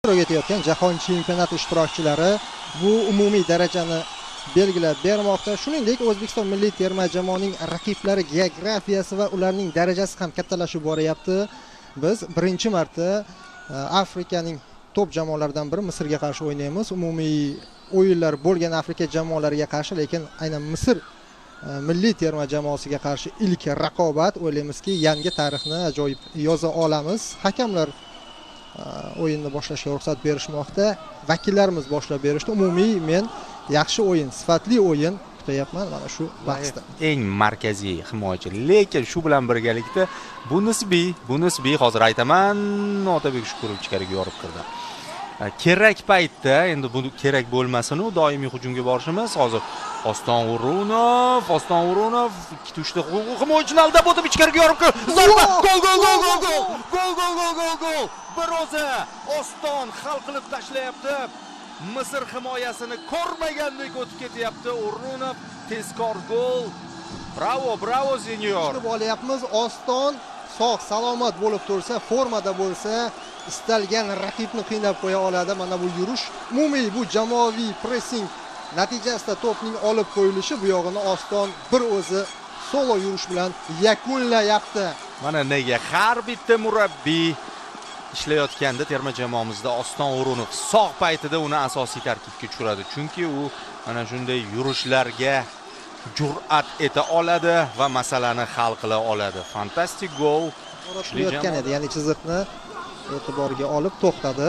ishtirok etayotgan jahon chempionati ishtirokchilari bu umumiy darajani belgilab bermoqda. Shuningdek, O'zbekiston milliy terma jamoasining raqiblari geografiyasi va ularning darajasi ham kattalashib boryapti. Biz birinchi marta Afrikaning top jamoalaridan biri Misrga qarshi o'ynaymiz. Umumiy o'yinlar bo'lgan Afrika jamoalariga qarshi, lekin aynan Misr milliy terma jamoasiga qarshi ilk raqobat. O'ylaymizki, yangi tarixni ajoyib yoza olamiz. Hakamlar o'yinni boshlashga ruxsat berishmoqda. Vakillarimiz boshlab berishdi. Umumiy men yaxshi o'yin, sifatli o'yin kutayapman mana shu bahsda. Eng markaziy himoyachi, lekin shu bilan birgalikda bu nisbiy hozir aytaman, Otabek Shukurov ichkariga yorib kirdi. Kerak paytda, endi bu kerak bo'lmasin, doimiy hujumga borishimiz. Hozir Oston O'runov ikki tushda himoyachini aldab o'tib ichkariga yorib kirdi. Zarba! Gol! Bir o'zi Oston hal qilib tashlayapti. Misr himoyasini ko'rmagandek o'tib ketyapti. O'runov tezkor gol. Bravo senyor. Bo'lyapmiz. Oston sog' salomat bo'lib tursa, formada bo'lsa, istalgan raqibni qiynab qo'ya oladi. Mana bu yurish, umumiy bu jamoaviy pressing natijasida to'pning olib qo'yilishi, bu yog'ini Oston bir o'zi solo yurish bilan yakunlayapti. Mana nega har bitta murabbiy ishlayotganda terma jamoamizda Oston O'runov sog' paytida uni asosiy tarkibga tushiradi. Chunki u mana shunday yurishlarga jur'at eta oladi va masalani hal qila oladi. Fantastik gol. Ishlayotgan edi, ya'ni chiziqni e'tiborga olib to'xtadi.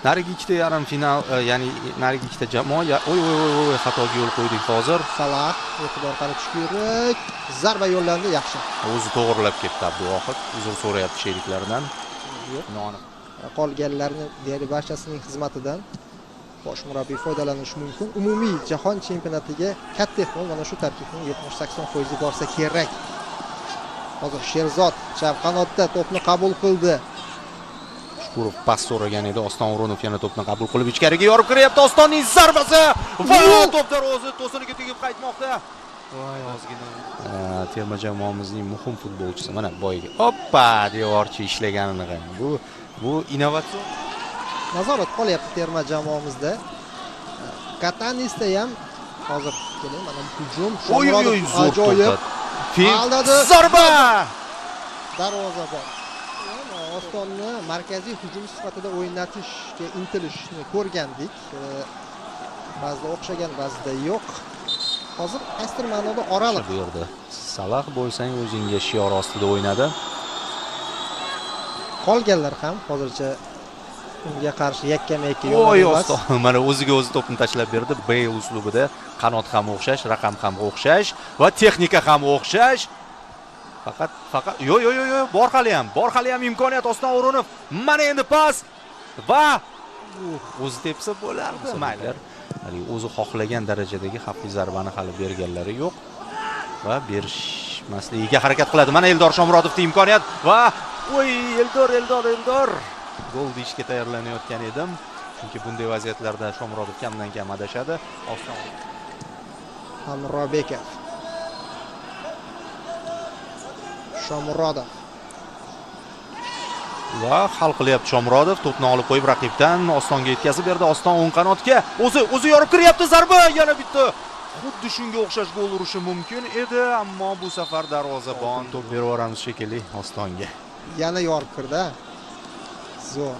Narigi ikkita yarim final, ya'ni narigi ikkita jamoa o'y xatoga yo'l qo'ydik hozir. Salah e'tibor qaratish kerak. Zarba yo'llandi, yaxshi. O'zi to'g'rilab ketdi Abduvohid. Uzr so'rayapti sheriklaridan. Qolganlarni deyarli barchasining xizmatidan bosh murabbiy foydalanishi mumkin. Umumiy jahon chempionatiga katta ehtimol mana shu tarkibning 70-80% borsa kerak. Hozir Sherzod chap qanotda to'pni qabul qildi. Shukurov pas so'ragan edi. Oston O'runov yana to'pni qabul qilib ichkariga yorib kiryapti. Ostonning zarbasi va to'p darvoza to'siniga tegib qaytmoqda. Voy ozgina. Terma jamoamizning muhim futbolchisi mana boyiga. Hoppa, devorchi ishlaganini qarang. Bu innovatsion. Nazorat qolyapti terma jamoamizda. Katanisda ham hozir keling, mana hujum. Ajoyib. Aldadi. Zarba! Darvozabon. Ostonni markaziy hujum sifatida o'ynatishga intilishni ko'rgandik. Ba'zida o'xshagan, ba'zida yo'q. Hozir asr ma'noda oraliq bu yerda. Salah bo'lsang o'zingga shior ostida o'ynadi. Qolganlar ham hozircha unga qarshi yakkama-yakka yo'l. Mana o'ziga o'zi to'pni tashlab berdi. Bale uslubida qanot ham o'xshash, raqam ham o'xshash va texnika ham o'xshash. Faqat bor hali ham imkoniyat Oston O'runov. Mana endi pas va o'zi tepsa bo'lardi. Mayli. O'zi xohlagan darajadagi xavfli zarbani hali berganlari yo'q va berishmasligiga harakat qiladi. Mana Eldor Shomurodovning imkoniyat va Eldor gol deyishga tayyorlanayotgan edim. Chunki bunday vaziyatlarda Shomurodov kamdan kam adashadi. Oston Hamrobekov. Shomurodov va hal qilyapti Shomurodov. To'pni olib qo'yib raqibdan Ostonga yetkazib berdi. Oston o'ng qanotga o'zi yorib kiryapti. Zarba yana bitta. Xuddi shunga o'xshash gol urishi mumkin edi, ammo bu safar darvozabon to'p berib yuboramiz shekilli Ostonga. Yana yorib kirdi. Zo'r.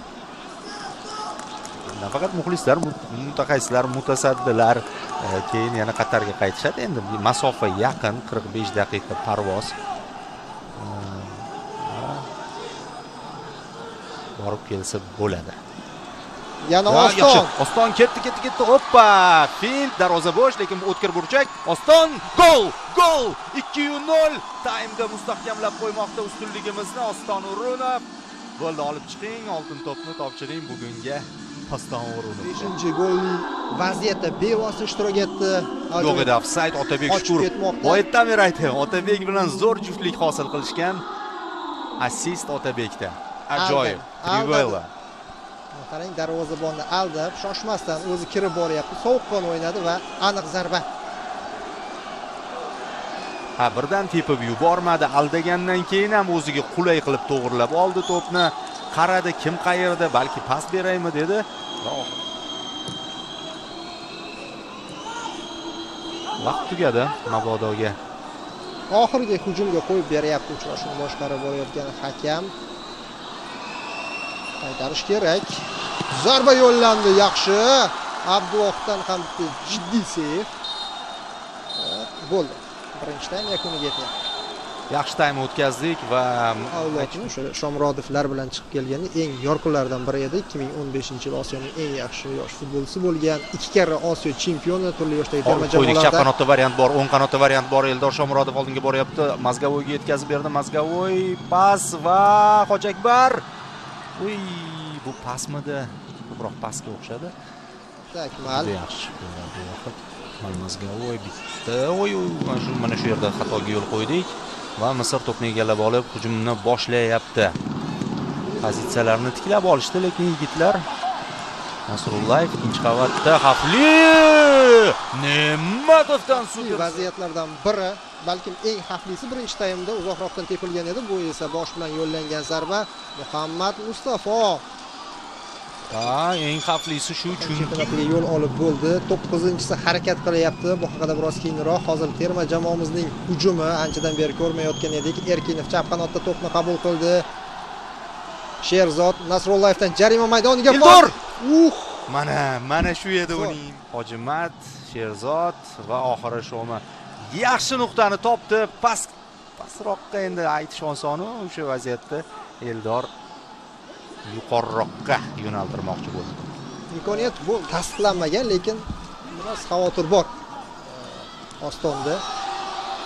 Nafaqat muxlislar, mutaxassislar, mutasaddilar keyin yana Qatarga qaytishadi. Endi masofa yaqin, 45 daqiqa parvoz. Borib kelsa bo'ladi. Yana Oston ketdi. Hoppa! Fil darvoza bo'sh, lekin bu o'tkir burchak. Oston gol! 2-0. Taymda mustahkamlab qo'ymoqda ustunligimizni Oston O'runov. Bo'ldi, olib chiqing, oltin to'pni topshiring bugunga Oston O'runov. 5-golli vaziyatda bevosita ishtirok etdi. Yo'q edi, ofsayd. Otabek Shukurov. Boyatdan beri aytayman, Otabek bilan zo'r juftlik hosil qilishgan. Assist Otabekda. Ajoyib. Trivela. Qarang, darvozabonni aldab, shoshmasdan o'zi kirib boryapti. Sovuqqon o'ynadi va aniq zarba. Birdan tepib yubormadi. Aldagandan keyin ham o'ziga qulay qilib to'g'rilab oldi to'pni. qaradi, kim qayerda, balki pas beraymi dedi. Vaqt tugadi Mabodoga. Oxirgi hujumga qo'yib beryapti uchrashuvni boshqarib borayotgan hakam. Qaytarish kerak. Zarba yo'llandi, yaxshi. Abduvohdan ham jiddiy seyf. Bo'ldi. Birinchi taym yakuniga yetyapti. Yaxshi taym o'tkazdik va Avlodning o'sha Shomurodovlar bilan chiqib kelganda eng yorqinlardan biri edi. 2015-yil Osiyoning eng yaxshi yosh futbolchisi bo'lgan, 2 karra Osiyo chempioni, turli yoshdagi terma jamoalarda. Chap qanotda variant bor, o'ng qanotda variant bor. Eldor Shomurodov oldinga boryapti. Mazgavoyga yetkazib berdi. Mazgavoy pas va Hojakbar. Uy, bu pasmidi? Ko'proq pasga o'xshadi. Takmal. Yaxshi bo'ldi bu vaqt. Mazgavoy bitta. Oy, mana shu yerda xatoga yo'l qo'ydik. Va Misr to'pni egallab olib hujumni boshlayapti. Pozitsiyalarni tiklab olishdi, lekin yigitlar Nasrullayev ikkinchi qavatda xavfli Nematovdan super vaziyatlardan biri, balkim eng xavflisi birinchi taymda uzoqroqdan tepilgan edi. Bu esa bosh bilan yo'llangan zarba. Muhammad Mustafo. Eng xavflisi shu, chunki yo'l olib bo'ldi. 9-inchisi harakat qilyapti. Bu haqida biroz keyinroq. Hozir terma jamoamizning hujumi anchadan beri ko'rmayotgan edik. Erkinov chap qanotda to'pni qabul qildi. Sherzod Nasrullayevdan jarima maydoniga bor. Mana shu edi uning. Hojimat, Sherzod va oxiri Shoma yaxshi nuqtani topdi. Pastroqqa endi aytish oson, o'sha vaziyatda Eldor yuqoriroqqa yo'naltirmoqchi bo'ldi. Imkoniyat bu tasdiqlanmagan, lekin biroz xavotir bor. Ostonda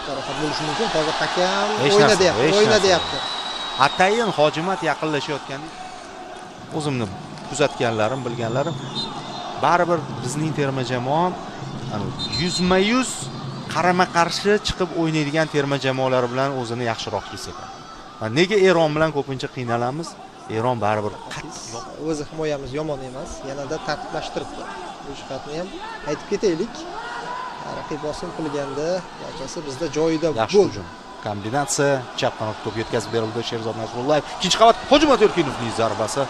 jarohat bo'lishi mumkin. Hozir hakam o'ynayapti. Atayin Hojimat yaqinlashayotganda o'zimni kuzatganlarim, bilganlarim baribir bizning terma jamoa yuzma-yuz qarama-qarshi chiqib o'ynaydigan terma jamoalar bilan o'zini yaxshiroq his etadi. Nega Eron bilan ko'pincha qiynalamiz? Eron baribir o'zi himoyamiz yomon emas, yanada tartiblashtiribdi. Bu jihatni ham aytib ketaylik. Raqib bosim qilganda barchasi bizda joyida bo'ldi. Kombinatsiya, chap qanotga to'p yetkazib berildi. Sherzod Nasrullayev ikkinchi qavat Hojimat Erkinovning zarbasi.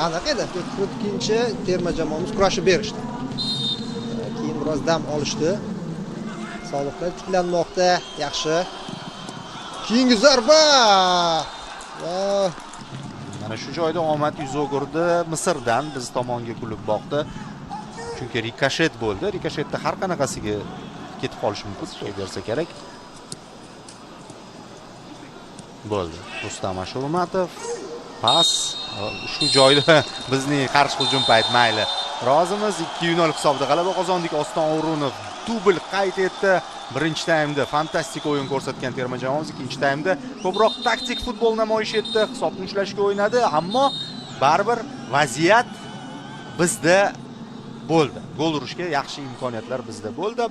Aniq edi. Ikkinchi terma jamoamiz kurashib berishdi. Keyin biroz dam olishdi. Sog'liqlar tiklanmoqda. Yaxshi. Keyingi zarba. Mana shu joyda omad yuz o'girdi. Misrdan biz tomonga kulib boqdi. Chunki rikoshet bo'ldi. Rikoshetda har qanaqasiga ketib qolish mumkin, bersa kerak. Bo'ldi. Rustam Ashurmatov pas shu joyda bizning qarshi hujum payt mayli. Rozimiz 2-0 hisobda g'alaba qozondik. Oston O'runov dubl qayd etdi. Birinchi taymda fantastik o'yin ko'rsatgan terma jamoamiz ikkinchi taymda ko'proq taktik futbol namoyish etdi. Hisobni ushlashga o'ynadi, ammo baribir vaziyat bizda bo'ldi. Gol urishga yaxshi imkoniyatlar bizda bo'ldi.